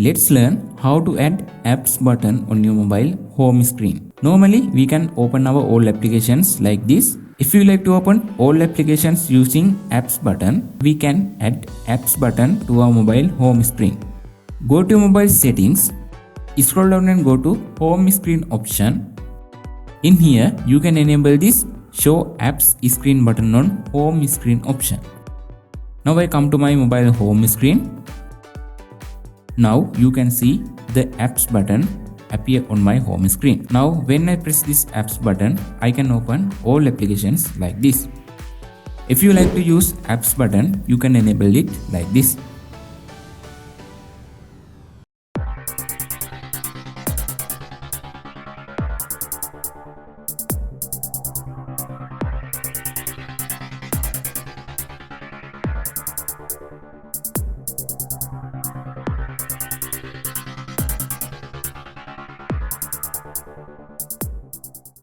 Let's learn how to add apps button on your mobile home screen. Normally we can open our all applications like this. If you like to open all applications using apps button, we can add apps button to our mobile home screen. Go to mobile settings, scroll down and go to home screen option. In here you can enable this show apps screen button on home screen option. Now I come to my mobile home screen. Now you can see the apps button appear on my home screen. Now when I press this apps button, I can open all applications like this. If you like to use apps button, you can enable it like this.